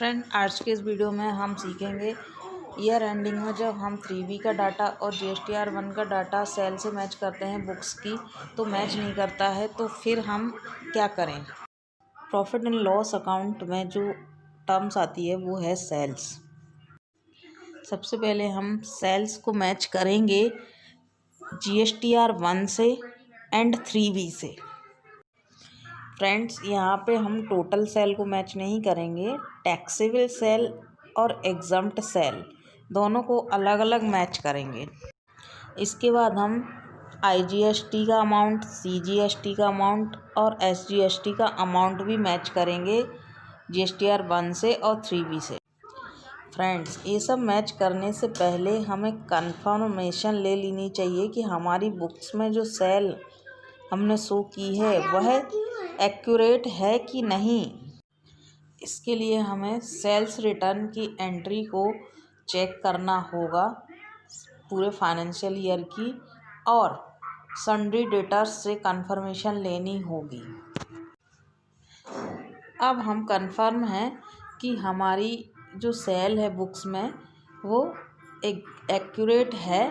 Friend, आज के इस वीडियो में हम सीखेंगे ईयर एंडिंग में जब हम 3B का डाटा और GSTR 1 का डाटा सेल से मैच करते हैं बुक्स की, तो मैच नहीं करता है तो फिर हम क्या करें। प्रॉफिट एंड लॉस अकाउंट में जो टर्म्स आती है वो है सेल्स। सबसे पहले हम सेल्स को मैच करेंगे GSTR 1 से एंड 3B से। फ्रेंड्स, यहाँ पे हम टोटल सेल को मैच नहीं करेंगे, टैक्सेबल सेल और एग्जम्प्ट सेल दोनों को अलग अलग मैच करेंगे। इसके बाद हम IGST का अमाउंट, CGST का अमाउंट और SGST का अमाउंट भी मैच करेंगे GSTR 1 से और 3B से। फ्रेंड्स, ये सब मैच करने से पहले हमें कंफर्मेशन ले लेनी चाहिए कि हमारी बुक्स में जो सेल हमने शो की है वह एक्यूरेट है कि नहीं। इसके लिए हमें सेल्स रिटर्न की एंट्री को चेक करना होगा पूरे फाइनेंशियल ईयर की, और सन्ड्री डेटर्स से कंफर्मेशन लेनी होगी। अब हम कंफर्म हैं कि हमारी जो सेल है बुक्स में वो एक्यूरेट है।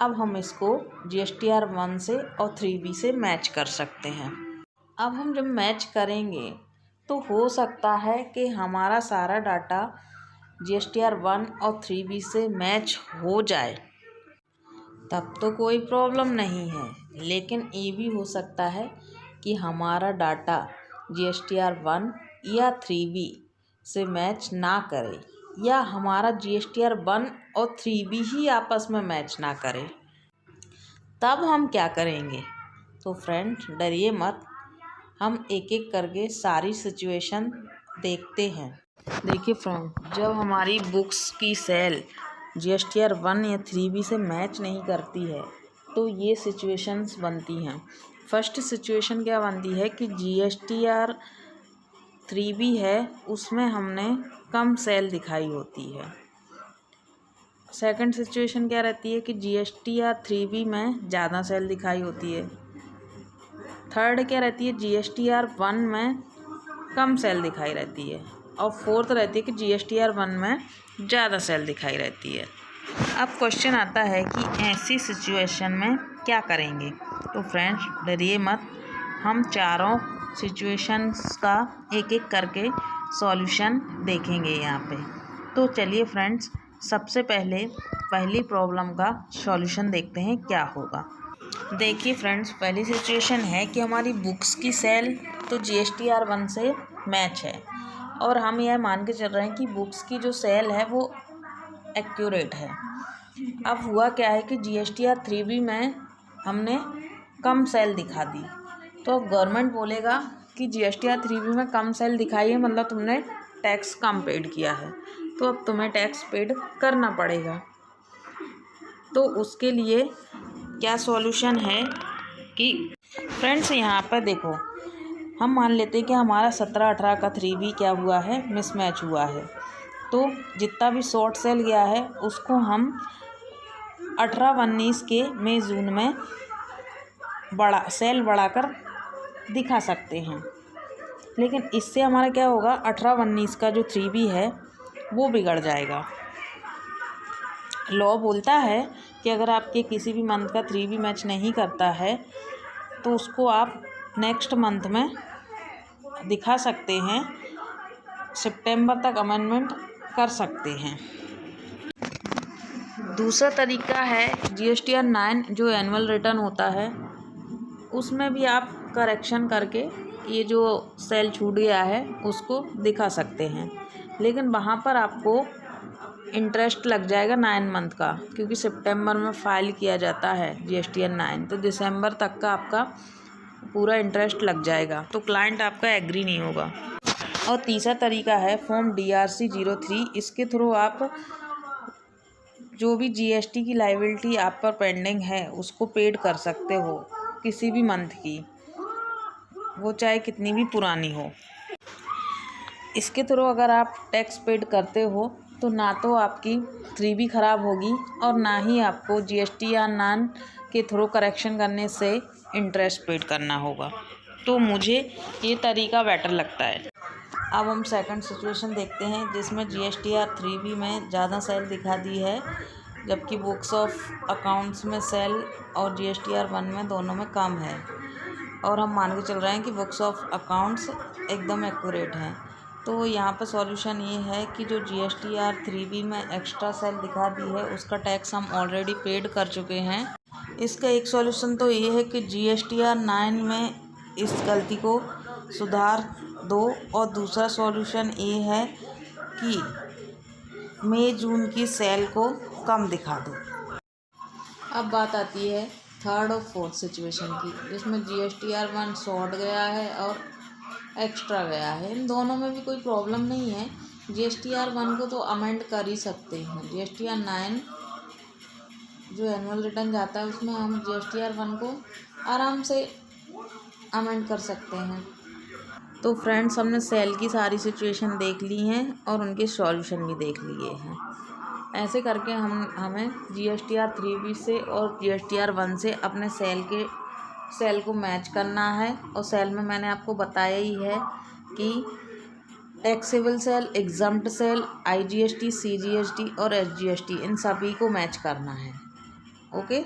अब हम इसको GSTR 1 से और 3B से मैच कर सकते हैं। अब हम जब मैच करेंगे तो हो सकता है कि हमारा सारा डाटा GSTR 1 और 3B से मैच हो जाए, तब तो कोई प्रॉब्लम नहीं है। लेकिन ये भी हो सकता है कि हमारा डाटा GSTR 1 या 3B से मैच ना करे, या हमारा GSTR 1 और 3B ही आपस में मैच ना करे। तब हम क्या करेंगे? तो फ्रेंड्स, डरिए मत, हम एक एक करके सारी सिचुएशन देखते हैं। देखिए फ्रेंड, जब हमारी बुक्स की सेल GSTR 1 या 3B से मैच नहीं करती है तो ये सिचुएशंस बनती हैं। फर्स्ट सिचुएशन क्या बनती है कि GSTR 3B है उसमें हमने कम सेल दिखाई होती है। सेकंड सिचुएशन क्या रहती है कि GSTR 3B में ज़्यादा सेल दिखाई होती है। थर्ड क्या रहती है, GSTR 1 में कम सेल दिखाई रहती है। और फोर्थ रहती है कि GSTR 1 में ज़्यादा सेल दिखाई रहती है। अब क्वेश्चन आता है कि ऐसी सिचुएशन में क्या करेंगे। तो फ्रेंड्स, डरिए मत, हम चारों सिचुएशंस का एक एक करके सॉल्यूशन देखेंगे यहाँ पे। तो चलिए फ्रेंड्स, सबसे पहले पहली प्रॉब्लम का सॉल्यूशन देखते हैं क्या होगा। देखिए फ्रेंड्स, पहली सिचुएशन है कि हमारी बुक्स की सेल तो GSTR 1 से मैच है और हम यह मान के चल रहे हैं कि बुक्स की जो सेल है वो एक्यूरेट है। अब हुआ क्या है कि GSTR 3B में हमने कम सेल दिखा दी, तो गवर्नमेंट बोलेगा कि GSTR 3B में कम सेल दिखाई है मतलब तुमने टैक्स कम पेड किया है, तो अब तुम्हें टैक्स पेड करना पड़ेगा। तो उसके लिए क्या सॉल्यूशन है कि फ्रेंड्स, यहाँ पर देखो, हम मान लेते हैं कि हमारा 17-18 का 3B क्या हुआ है, मिसमैच हुआ है। तो जितना भी शॉर्ट सेल गया है उसको हम 18-19 के मई जून में सेल बढ़ाकर दिखा सकते हैं। लेकिन इससे हमारा क्या होगा, 18-19 का जो 3B है वो बिगड़ जाएगा। लॉ बोलता है कि अगर आपके किसी भी मंथ का 3B मैच नहीं करता है तो उसको आप नेक्स्ट मंथ में दिखा सकते हैं, सितंबर तक अमेंडमेंट कर सकते हैं। दूसरा तरीका है GSTR 9 जो एनुअल रिटर्न होता है, उसमें भी आप करेक्शन करके ये जो सेल छूट गया है उसको दिखा सकते हैं। लेकिन वहाँ पर आपको इंटरेस्ट लग जाएगा 9 मंथ का, क्योंकि सितंबर में फ़ाइल किया जाता है GSTR 9, तो दिसंबर तक का आपका पूरा इंटरेस्ट लग जाएगा, तो क्लाइंट आपका एग्री नहीं होगा। और तीसरा तरीका है फॉर्म DRC 03। इसके थ्रू आप जो भी GST की लायबिलिटी आप पर पेंडिंग है उसको पेड कर सकते हो, किसी भी मंथ की, वो चाहे कितनी भी पुरानी हो। इसके थ्रू अगर आप टैक्स पेड करते हो तो ना तो आपकी 3B ख़राब होगी और ना ही आपको GSTR 9 के थ्रू करेक्शन करने से इंटरेस्ट पेड करना होगा। तो मुझे ये तरीका बेटर लगता है। अब हम सेकंड सिचुएशन देखते हैं जिसमें GSTR 3B में ज़्यादा सेल दिखा दी है, जबकि बुक्स ऑफ अकाउंट्स में सेल और GSTR 1 में दोनों में कम है। और हम मान के चल रहे हैं कि बुक्स ऑफ अकाउंट्स एकदम एक्यूरेट हैं। तो यहाँ पर सॉल्यूशन ये है कि जो GSTR 3B में एक्स्ट्रा सेल दिखा दी है उसका टैक्स हम ऑलरेडी पेड कर चुके हैं। इसका एक सॉल्यूशन तो ये है कि GSTR 9 में इस गलती को सुधार दो, और दूसरा सॉल्यूशन ये है कि मई जून की सेल को कम दिखा दो। अब बात आती है थर्ड और फोर्थ सिचुएशन की, जिसमें GSTR 1 शॉर्ट गया है और एक्स्ट्रा गया है। इन दोनों में भी कोई प्रॉब्लम नहीं है। GSTR 1 को तो अमेंड कर ही सकते हैं। GSTR 9 जो एनुअल रिटर्न जाता है उसमें हम GSTR 1 को आराम से अमेंड कर सकते हैं। तो फ्रेंड्स, हमने सेल की सारी सिचुएशन देख ली हैं और उनके सॉल्यूशन भी देख लिए हैं। ऐसे करके हमें GSTR 3B से और GSTR 1 से अपने सेल को मैच करना है। और सेल में मैंने आपको बताया ही है कि taxable sale, exempt sale, IGST, CGST और SGST इन सभी को मैच करना है। ओके।